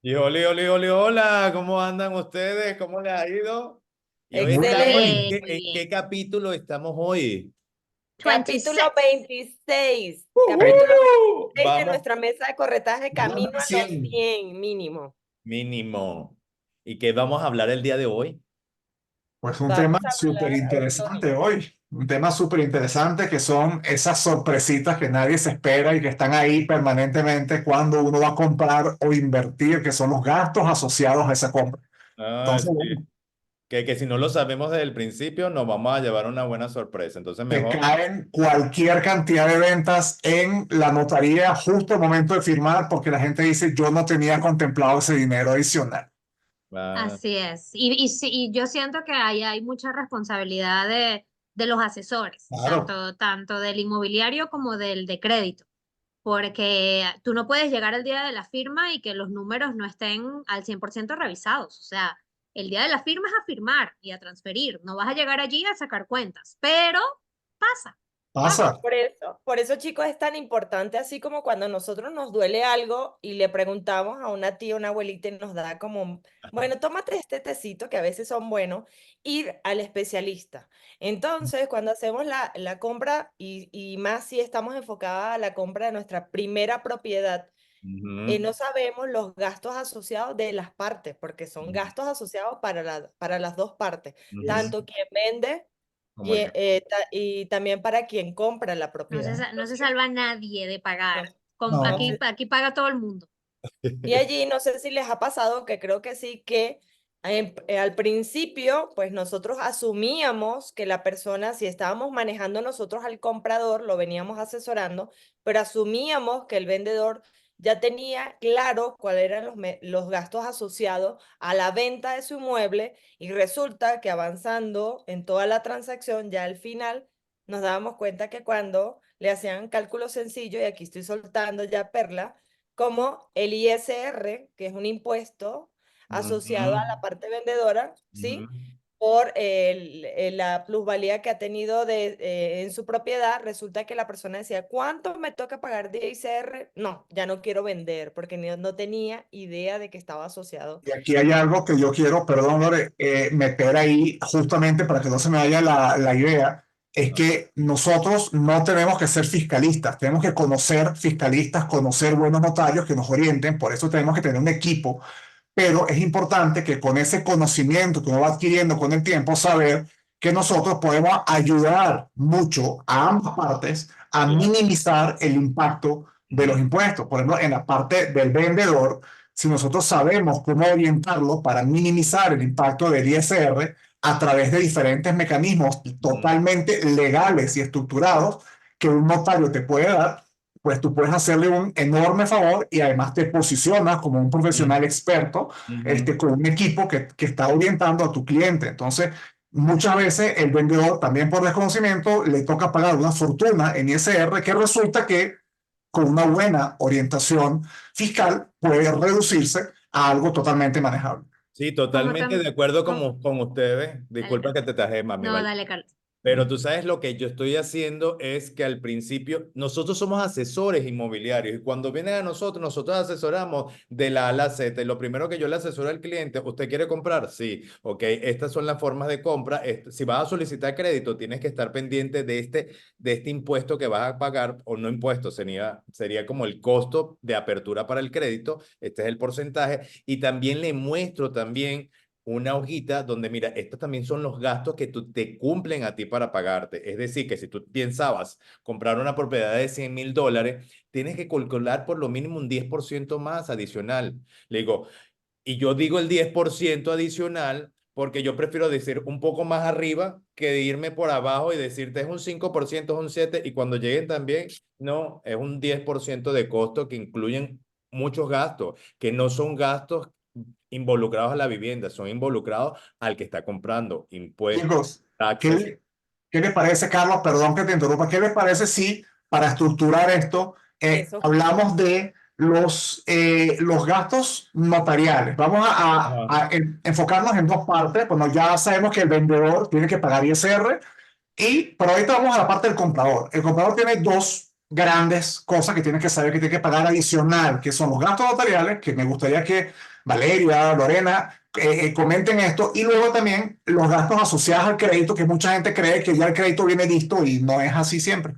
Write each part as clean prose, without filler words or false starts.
Y oli, oli, oli, hola, ¿cómo andan ustedes? ¿Cómo les ha ido? Y hoy Muy estamos, bien. ¿en Muy qué, bien. en qué capítulo estamos hoy? Capítulo 26. 26. Capítulo ¡Uhú! 26 de Vamos, nuestra mesa de corretaje Vamos camino a a los 100. 100 mínimo. mínimo. ¿Y qué vamos a hablar el día de hoy? Pues un tema Vamos a súper hablar, a ver, Tony. interesante hoy. Un tema súper interesante que son esas sorpresitas que nadie se espera y que están ahí permanentemente cuando uno va a comprar o invertir, que son los gastos asociados a esa compra. Ah, Entonces, sí. bueno, Que si no lo sabemos desde el principio, nos vamos a llevar una buena sorpresa. Entonces, te mejor. caen cualquier cantidad de ventas en la notaría justo al momento de firmar porque la gente dice, yo no tenía contemplado ese dinero adicional. Ah, Así es. Y yo siento que ahí hay mucha responsabilidad de los asesores, Claro. tanto del inmobiliario como del de crédito, porque tú no puedes llegar al día de la firma y que los números no estén al 100% revisados. O sea, el día de la firma es a firmar y a transferir. No vas a llegar allí a sacar cuentas, pero pasa. Pasa. Por eso, chicos, es tan importante, así como cuando a nosotros nos duele algo y le preguntamos a una tía, una abuelita y nos da como, bueno, tómate este tecito, que a veces son buenos, ir al especialista. Entonces, cuando hacemos la compra y más si estamos enfocadas a la compra de nuestra primera propiedad, ujú, no sabemos los gastos asociados de las partes, porque son gastos asociados para las dos partes, ujú. tanto quien vende Como el que. y también para quien compra la propiedad. No se Entonces, salva nadie de no, pagar. no No. sé. Aquí paga todo el mundo. Y allí no sé si les ha pasado, que creo que sí, que al principio, pues nosotros asumíamos que la persona, si estábamos manejando nosotros al comprador, lo veníamos asesorando, pero asumíamos que el vendedor ya tenía claro cuáles eran los gastos asociados a la venta de su inmueble y resulta que avanzando en toda la transacción, ya al final nos dábamos cuenta que cuando le hacían cálculos sencillos, y aquí estoy soltando ya perla, como el ISR, que es un impuesto asociado a Ujú, la parte vendedora, ujú. ¿sí? Por la plusvalía que ha tenido en su propiedad, resulta que la persona decía, ¿cuánto me toca pagar de ISR? No, ya no quiero vender, porque no tenía idea de que estaba asociado. Y aquí hay algo que yo quiero, perdón, Lore, meter ahí justamente para que no se me vaya la idea, es que nosotros no tenemos que ser fiscalistas, tenemos que conocer fiscalistas, conocer buenos notarios que nos orienten, por eso tenemos que tener un equipo, pero es importante que con ese conocimiento que uno va adquiriendo con el tiempo, saber que nosotros podemos ayudar mucho a ambas partes a Claro. minimizar el impacto de los Ujú. impuestos. Por ejemplo, en la parte del vendedor, si nosotros sabemos cómo orientarlo para minimizar el impacto del ISR a través de diferentes mecanismos Ujú. totalmente legales y estructurados que un notario te puede dar, pues tú puedes hacerle un enorme favor y además te posicionas como un Ujú. profesional experto Ujú. con un equipo que está orientando a tu cliente. Entonces, muchas veces el vendedor, también por desconocimiento, le toca pagar una fortuna en ISR que resulta que con una buena orientación fiscal puede reducirse a algo totalmente manejable. Sí, Como totalmente de tam- acuerdo com- con ustedes. Dale, Disculpa que Carlos. te tajé, mami, No, ¿vale? dale, Carlos. Pero tú sabes lo que yo estoy haciendo es que al principio nosotros somos asesores inmobiliarios y cuando vienen a nosotros, nosotros asesoramos de la A a la Z. Y lo primero que yo le asesoro al cliente, ¿usted quiere comprar? Sí, ok, estas son las formas de compra. Si vas a solicitar crédito, tienes que estar pendiente de este impuesto que vas a pagar, o no impuesto, sería como el costo de apertura para el crédito. Este es el porcentaje. Y también le muestro también una hojita donde, mira, estos también son los gastos que te cumplen a ti para pagarte. Es decir, que si tú pensabas comprar una propiedad de $100,000, tienes que calcular por lo mínimo un 10% más adicional. Le digo, y yo digo el 10% adicional porque yo prefiero decir un poco más arriba que de irme por abajo y decirte es un 5%, es un 7%, y cuando lleguen también, no, es un 10% de costo que incluyen muchos gastos, que no son gastos involucrados a la vivienda, son involucrados al que está comprando, impuestos, Chicos, taxes. ¿qué, ¿qué les parece, Carlos? Perdón que te interrumpa. ¿Qué les parece si para estructurar esto Eso, hablamos de los gastos notariales? Vamos Ajá. enfocarnos en dos partes. Bueno, ya sabemos que el vendedor tiene que pagar ISR, pero ahorita vamos a la parte del comprador. El comprador tiene grandes cosas que tienes que saber que tienes que pagar adicional, que son los gastos notariales, que me gustaría que Valeria, Lorena, comenten esto, y luego también los gastos asociados al crédito, que mucha gente cree que ya el crédito viene listo y no es así siempre.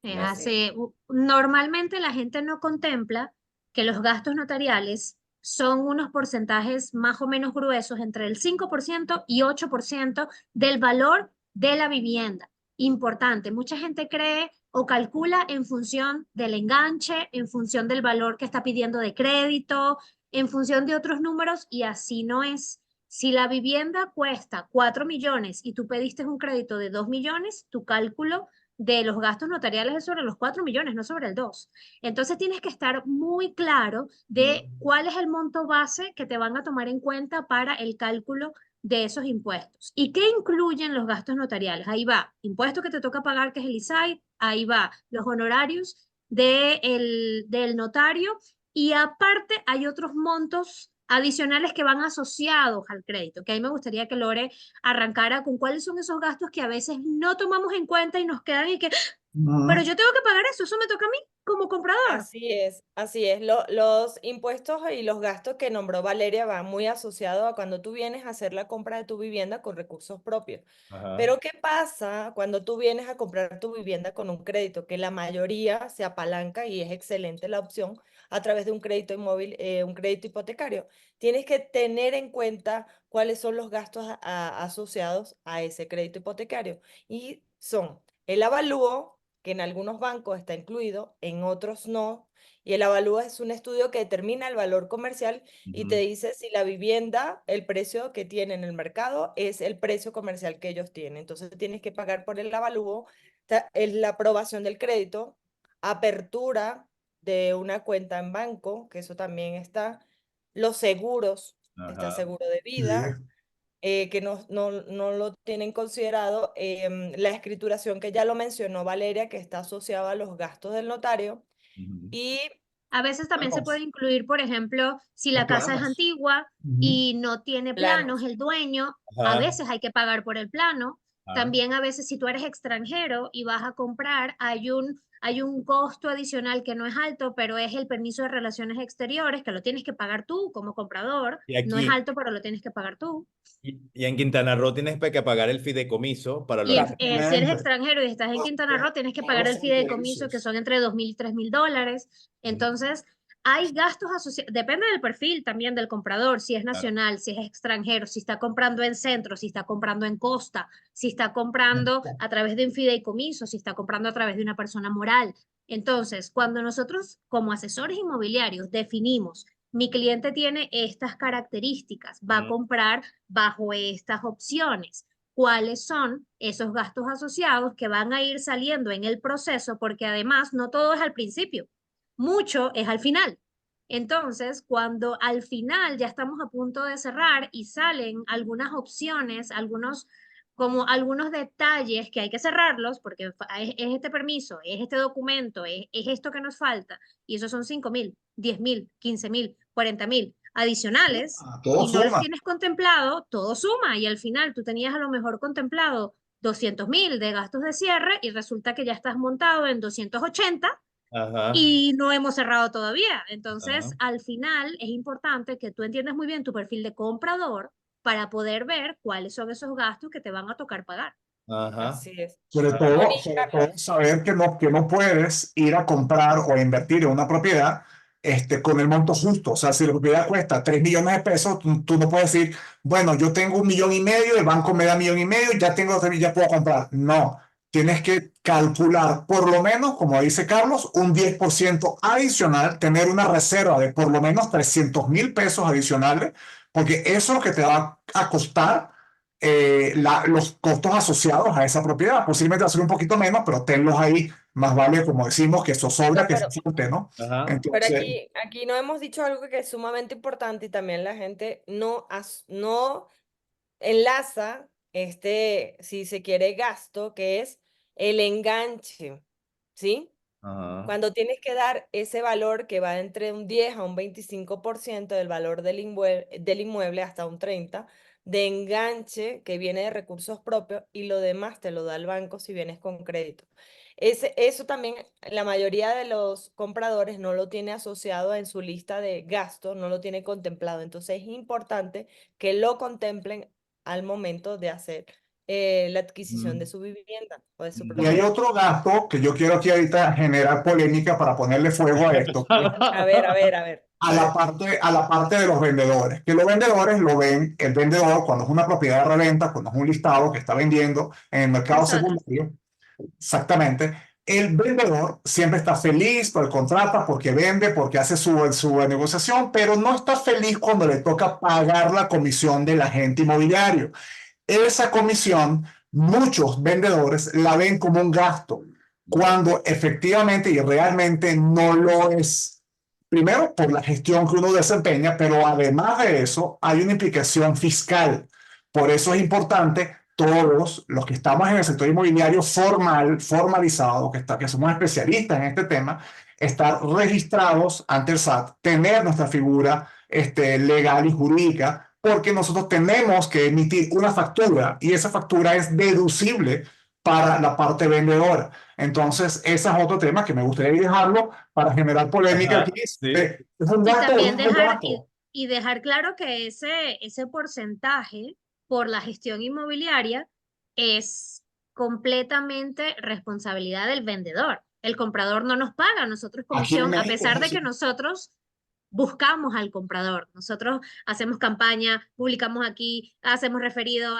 Es Así así. Normalmente la gente no contempla que los gastos notariales son unos porcentajes más o menos gruesos, entre el 5% y 8% del valor de la vivienda. Importante, mucha gente cree o calcula en función del enganche, en función del valor que está pidiendo de crédito, en función de otros números, y así no es. Si la vivienda cuesta 4 millones y tú pediste un crédito de 2 millones, tu cálculo de los gastos notariales es sobre los 4 millones, no sobre el 2. Entonces tienes que estar muy claro de cuál es el monto base que te van a tomar en cuenta para el cálculo de esos impuestos. ¿Y qué incluyen los gastos notariales? Ahí va, impuesto que te toca pagar, que es el ISAI, ahí va, los honorarios del notario, y aparte hay otros montos adicionales que van asociados al crédito, que ahí me gustaría que Lore arrancara con cuáles son esos gastos que a veces no tomamos en cuenta y nos quedan y que, pero Ujú. yo tengo que pagar eso me toca a mí como comprador. Así es, así es. Los impuestos y los gastos que nombró Valeria van muy asociados a cuando tú vienes a hacer la compra de tu vivienda con recursos propios. Ajá. Pero ¿qué pasa cuando tú vienes a comprar tu vivienda con un crédito? Que la mayoría se apalanca y es excelente la opción a través de un crédito inmóvil, un crédito hipotecario. Tienes que tener en cuenta cuáles son los gastos asociados a ese crédito hipotecario. Y son el avalúo, que en algunos bancos está incluido, en otros no. Y el avalúo es un estudio que determina el valor comercial y te Ujú. dice si la vivienda, el precio que tiene en el mercado es el precio comercial que ellos tienen. Entonces tienes que pagar por el avalúo, es la aprobación del crédito, apertura de una cuenta en banco, que eso también está, los seguros, está Ajá. seguro de Sí. vida, que no lo tienen considerado, la escrituración que ya lo mencionó Valeria, que está asociada a los gastos del notario, Ujú. y A veces también se puede incluir, por ejemplo, si Los la casa es planos. antigua Ujú. y no tiene planos, planos. el dueño, a Ajá. veces hay que pagar por el plano. Ajá. También a veces si tú eres extranjero y vas a comprar, hay un costo adicional que no es alto, pero es el permiso de relaciones exteriores, que lo tienes que pagar tú como comprador. Y No es aquí, alto, pero lo tienes que pagar tú. y en Quintana Roo tienes que pagar el fideicomiso para Y los... si eres Exactamente. extranjero y estás en Quintana Roo, tienes que pagar el fideicomiso, que son entre 2.000 y 3.000 dólares. Entonces, hay gastos asociados, depende del perfil también del comprador, si es Claro. nacional, si es extranjero, si está comprando en centro, si está comprando en costa, si está comprando a través de un fideicomiso, si está comprando a través de una persona moral. Entonces, cuando nosotros como asesores inmobiliarios definimos, mi cliente tiene estas características, va a Ujú. comprar bajo estas opciones, cuáles son esos gastos asociados que van a ir saliendo en el proceso, porque además no todo es al principio, mucho es al final. Entonces, cuando al final ya estamos a punto de cerrar y salen algunas opciones, algunos detalles que hay que cerrarlos, porque es este permiso, es este documento, es esto que nos falta, y esos son 5.000, 10.000, 15.000, 40.000 adicionales, Ah, todo y no los suma. tienes contemplado, todo suma y al final tú tenías a lo mejor contemplado 200.000 de gastos de cierre y resulta que ya estás montado en 280 Ajá. y no hemos cerrado todavía. Ajá. Entonces, al final es importante que tú entiendas muy bien tu perfil de comprador para poder ver cuáles son esos gastos que te van a tocar pagar. Ajá. Así es. Ajá. Bueno, y Sobre todo Carlos, saber que no puedes ir a comprar o a invertir en una propiedad con el monto justo. O sea, si la propiedad cuesta 3 millones de pesos, tú no puedes decir, bueno, yo tengo 1,5 millones, el banco me da 1,5 millones, ya tengo 3 millones, ya puedo comprar. No, tienes que calcular por lo menos, como dice Carlos, un 10% adicional, tener una reserva de por lo menos 300,000 pesos adicionales, porque eso es lo que te va a costar los costos asociados a esa propiedad. Posiblemente va a ser un poquito menos, pero tenlos ahí. Más vale, como decimos, que eso sobra no, que se falte, ¿no? Ajá. pero Entonces, aquí no hemos dicho algo que es sumamente importante y también la gente no enlaza si se quiere, gasto, que es el enganche, ¿sí? Ajá. Cuando tienes que dar ese valor que va entre un 10 a un 25% del valor del inmueble hasta un 30% de enganche que viene de recursos propios y lo demás te lo da el banco si vienes con crédito. Eso también, la mayoría de los compradores no lo tiene asociado en su lista de gastos, no lo tiene contemplado. Entonces es importante que lo contemplen al momento de hacer la adquisición de Mm. su vivienda o de su Y hay propiedad. otro gasto que yo quiero aquí ahorita generar polémica para ponerle fuego a esto, que es A ver, a ver, a ver. a la parte de los vendedores, que los vendedores lo ven, el vendedor cuando es una propiedad de reventa, cuando es un listado que está vendiendo en el mercado Nosotros. secundario, exactamente, el vendedor siempre está feliz, lo contrata porque vende, porque hace su negociación, pero no está feliz cuando le toca pagar la comisión del agente inmobiliario. Esa comisión, muchos vendedores la ven como un gasto, cuando efectivamente y realmente no lo es. Primero, por la gestión que uno desempeña, pero además de eso, hay una implicación fiscal. Por eso es importante todos los que estamos en el sector inmobiliario formalizado, que somos especialistas en este tema, estar registrados ante el SAT, tener nuestra figura legal y jurídica, porque nosotros tenemos que emitir una factura y esa factura es deducible para la parte vendedora. Entonces, ese es otro tema que me gustaría dejarlo para generar polémica aquí. Ajá, sí. ¿Es un Y gasto o también no es un gasto? y dejar claro que ese porcentaje por la gestión inmobiliaria es completamente responsabilidad del vendedor. El comprador no nos paga a nosotros Aquí en comisión, a México pesar es de que así. nosotros buscamos al comprador. Nosotros hacemos campaña, publicamos aquí, hacemos referido,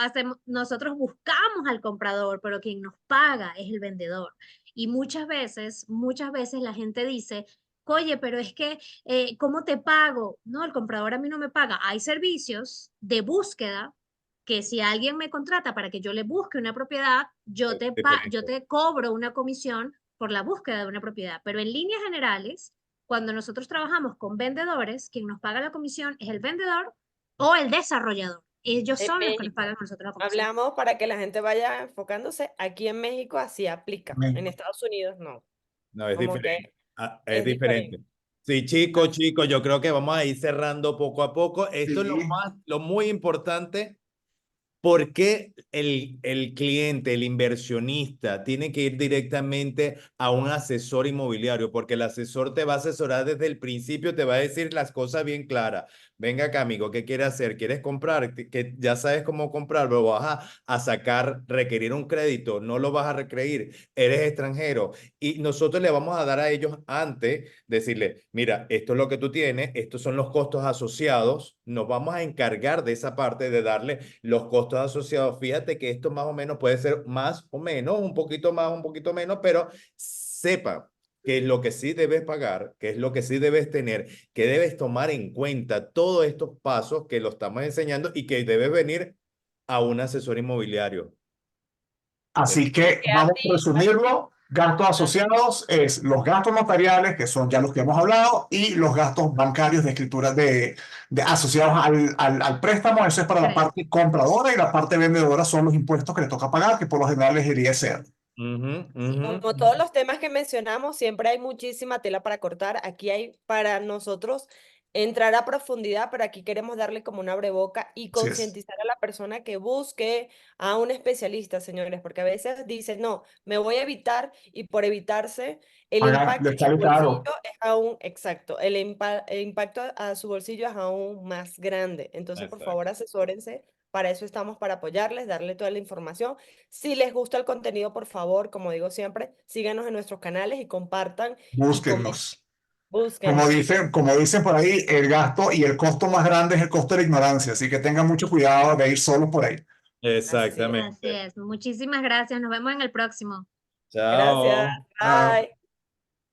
nosotros buscamos al comprador, pero quien nos paga es el vendedor. Y muchas veces la gente dice, oye, pero es que, ¿cómo te pago? No, el comprador a mí no me paga. Hay servicios de búsqueda que si alguien me contrata para que yo le busque una propiedad, yo Diferente. te cobro una comisión por la búsqueda de una propiedad. Pero en líneas generales, cuando nosotros trabajamos con vendedores, quien nos paga la comisión es el vendedor o el desarrollador. Ellos En son los que nos pagan México, a nosotros la comisión. hablamos para que la gente vaya enfocándose. Aquí en México así aplica. En México. Estados Unidos no. No, es Como diferente. que Ah, es es diferente. diferente. Sí, chicos, chicos, yo creo que vamos a ir cerrando poco a poco. Esto es Sí, lo muy importante. ¿Por qué el cliente, el inversionista, tiene que ir directamente a un asesor inmobiliario? Porque el asesor te va a asesorar desde el principio, te va a decir las cosas bien claras. Venga acá, amigo, ¿qué quieres hacer? ¿Quieres comprar? Que ya sabes cómo comprar, pero vas a sacar, requerir un crédito, no lo vas a requerir, eres extranjero. Y nosotros le vamos a dar a ellos antes, decirle, mira, esto es lo que tú tienes, estos son los costos asociados, nos vamos a encargar de esa parte de darle los costos asociados. Fíjate que esto más o menos puede ser más o menos, un poquito más, un poquito menos, pero sepa qué es lo que sí debes pagar, qué es lo que sí debes tener, que debes tomar en cuenta todos estos pasos que lo estamos enseñando y que debes venir a un asesor inmobiliario. así que Porque vamos a resumirlo. Gastos asociados es los gastos notariales, que son ya los que hemos hablado, y los gastos bancarios de escritura asociados al préstamo. Eso es para la Crédito. parte compradora y la parte vendedora son los impuestos que le toca pagar, que por lo general es el ISR. Ujú, sí, ujú. como todos los temas que mencionamos, siempre hay muchísima tela para cortar. Aquí hay para nosotros entrar a profundidad, pero aquí queremos darle como un abreboca y Así es. concientizar a la persona que busque a un especialista, señores, porque a veces dicen, no, me voy a evitar y por evitarse el impacto Le en su sale bolsillo caro. es aún, exacto, el impacto a su bolsillo es aún más grande. Entonces, por Exacto. favor, asesórense. Para eso estamos, para apoyarles, darle toda la información. Si les gusta el contenido, por favor, como digo siempre, síganos en nuestros canales y compartan y comenten. Búsquenlos. Búsquenlos. Como dicen por ahí, el gasto y el costo más grande es el costo de la ignorancia, así que tengan mucho cuidado de ir solos por ahí. Así es. Así Exactamente. es. Muchísimas gracias. Nos vemos en el próximo. Gracias. Chao. Chao. Bye.